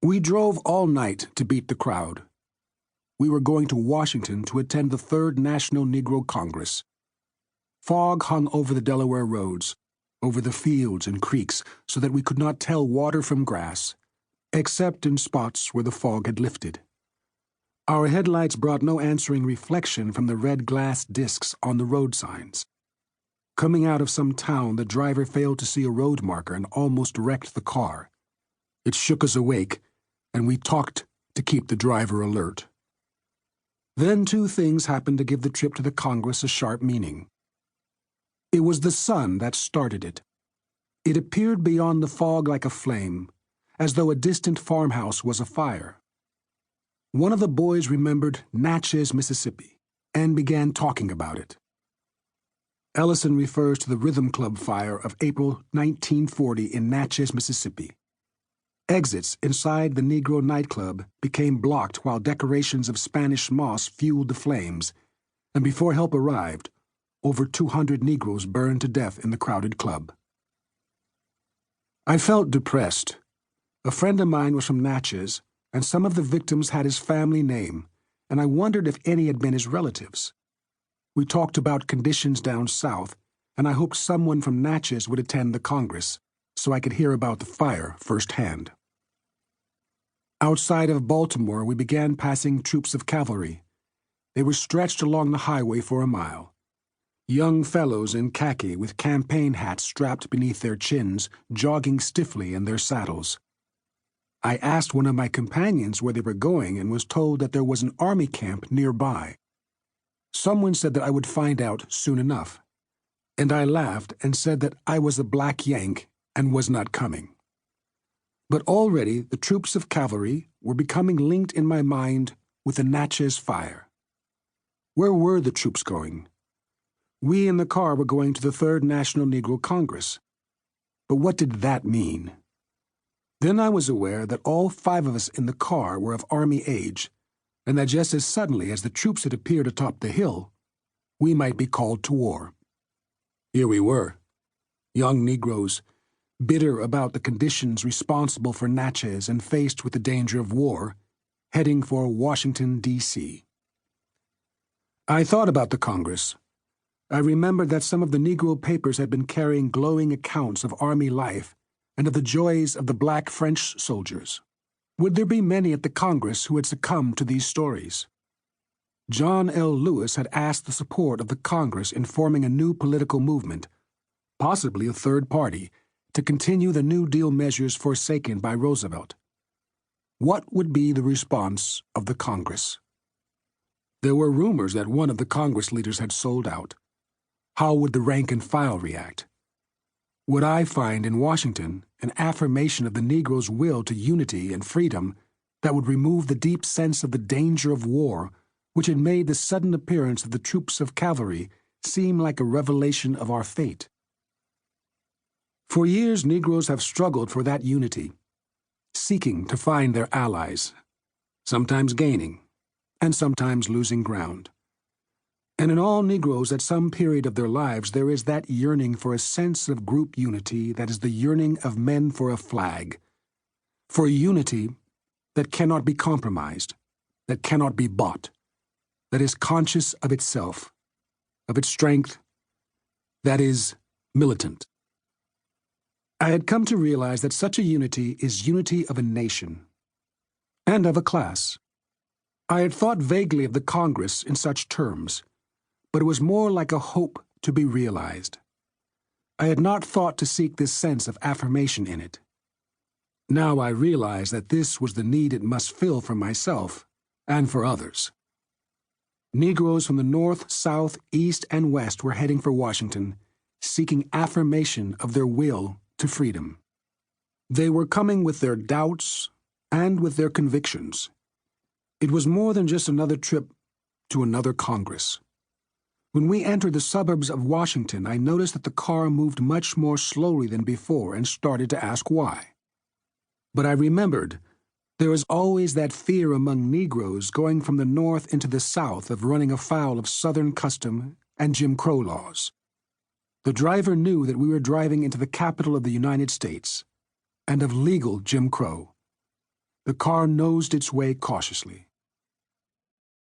We drove all night to beat the crowd. We were going to Washington to attend the Third National Negro Congress. Fog hung over the Delaware roads, over the fields and creeks, so that we could not tell water from grass, except in spots where the fog had lifted. Our headlights brought no answering reflection from the red glass discs on the road signs. Coming out of some town, the driver failed to see a road marker and almost wrecked the car. It shook us awake, and we talked to keep the driver alert. Then two things happened to give the trip to the Congress a sharp meaning. It was the sun that started it. It appeared beyond the fog like a flame, as though a distant farmhouse was afire. One of the boys remembered Natchez, Mississippi, and began talking about it. Ellison refers to the Rhythm Club fire of April 1940 in Natchez, Mississippi. Exits inside the Negro nightclub became blocked while decorations of Spanish moss fueled the flames, and before help arrived, over 200 Negroes burned to death in the crowded club. I felt depressed. A friend of mine was from Natchez, and some of the victims had his family name, and I wondered if any had been his relatives. We talked about conditions down south, and I hoped someone from Natchez would attend the Congress, so I could hear about the fire firsthand. Outside of Baltimore, we began passing troops of cavalry. They were stretched along the highway for a mile. Young fellows in khaki with campaign hats strapped beneath their chins, jogging stiffly in their saddles. I asked one of my companions where they were going and was told that there was an army camp nearby. Someone said that I would find out soon enough, and I laughed and said that I was a black Yank and was not coming. But already the troops of cavalry were becoming linked in my mind with the Natchez fire. Where were the troops going? We in the car were going to the Third National Negro Congress. But what did that mean? Then I was aware that all 5 of us in the car were of Army age, and that just as suddenly as the troops had appeared atop the hill, we might be called to war. Here we were, young Negroes, bitter about the conditions responsible for Natchez and faced with the danger of war, heading for Washington, D.C. I thought about the Congress. I remembered that some of the Negro papers had been carrying glowing accounts of Army life and of the joys of the black French soldiers. Would there be many at the Congress who had succumbed to these stories? John L. Lewis had asked the support of the Congress in forming a new political movement, possibly a third party, to continue the New Deal measures forsaken by Roosevelt. What would be the response of the Congress? There were rumors that one of the Congress leaders had sold out. How would the rank and file react? Would I find in Washington an affirmation of the Negro's will to unity and freedom that would remove the deep sense of the danger of war which had made the sudden appearance of the troops of cavalry seem like a revelation of our fate? For years, Negroes have struggled for that unity, seeking to find their allies, sometimes gaining, and sometimes losing ground. And in all Negroes at some period of their lives there is that yearning for a sense of group unity that is the yearning of men for a flag, for a unity that cannot be compromised, that cannot be bought, that is conscious of itself, of its strength, that is militant. I had come to realize that such a unity is unity of a nation and of a class. I had thought vaguely of the Congress in such terms, but it was more like a hope to be realized. I had not thought to seek this sense of affirmation in it. Now I realize that this was the need it must fill for myself and for others. Negroes from the North, South, East, and West were heading for Washington, seeking affirmation of their will to freedom. They were coming with their doubts and with their convictions. It was more than just another trip to another Congress. When we entered the suburbs of Washington, I noticed that the car moved much more slowly than before and started to ask why. But I remembered there is always that fear among Negroes going from the North into the South of running afoul of Southern custom and Jim Crow laws. The driver knew that we were driving into the capital of the United States and of legal Jim Crow. The car nosed its way cautiously.